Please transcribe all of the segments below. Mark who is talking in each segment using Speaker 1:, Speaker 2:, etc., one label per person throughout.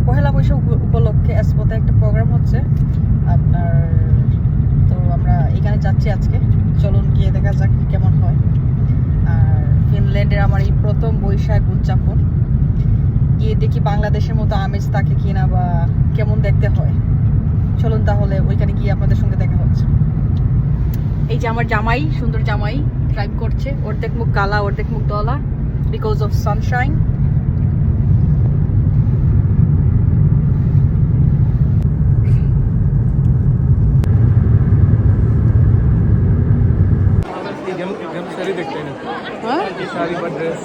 Speaker 1: পহেলা বৈশাখ উপলক্ষে এসপোতে একটা প্রোগ্রাম হচ্ছে আপনার। তো আমরা এখানে যাচ্ছি আজকে, চলুন গিয়ে দেখা যাক কেমন হয়। আর ফিনল্যান্ডের আমার এই প্রথম বৈশাখ উদযাপন, গিয়ে দেখি বাংলাদেশের মতো আমেজ থাকে কিনা বা কেমন দেখতে হয়। চলুন তাহলে ওইখানে গিয়ে আপনাদের সঙ্গে দেখা হচ্ছে। এই যে আমার জামাই, সুন্দর জামাই ড্রাইভ করছে, অর্ধেক মুখ কালা অর্ধেক মুখ দলা, বিকজ অফ সানশাইন।
Speaker 2: सारी देखते हैं हाँ ये सारी पर ड्रेस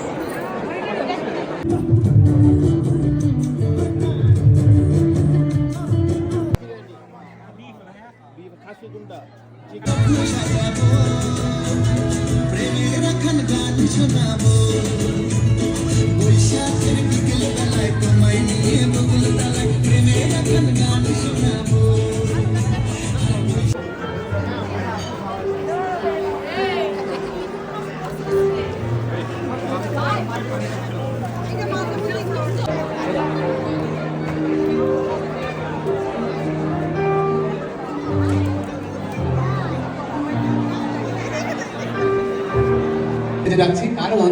Speaker 3: যাচ্ছি কারণ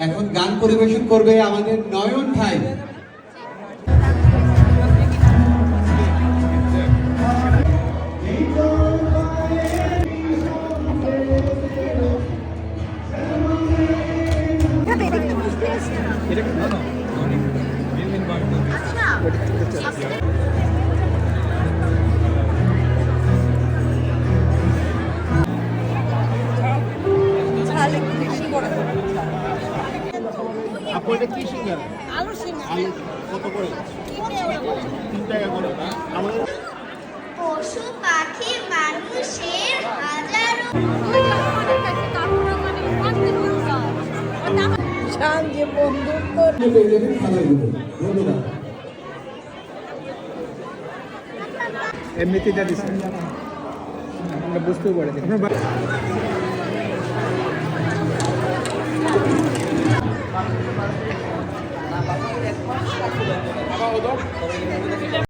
Speaker 3: এখন গান পরিবেশন করবে আমাদের নয়ন ভাই।
Speaker 2: আপনাদের কি সিঙ্গার আলু সিঙ্গার কত করে 3 টাকা করে আমাদের
Speaker 4: পশু পাখি মানুষের হাজারো
Speaker 1: যে বন্ধুত্ব
Speaker 2: এমনিতে যা দিচ্ছেন আমরা বুঝতেও পারি আপনার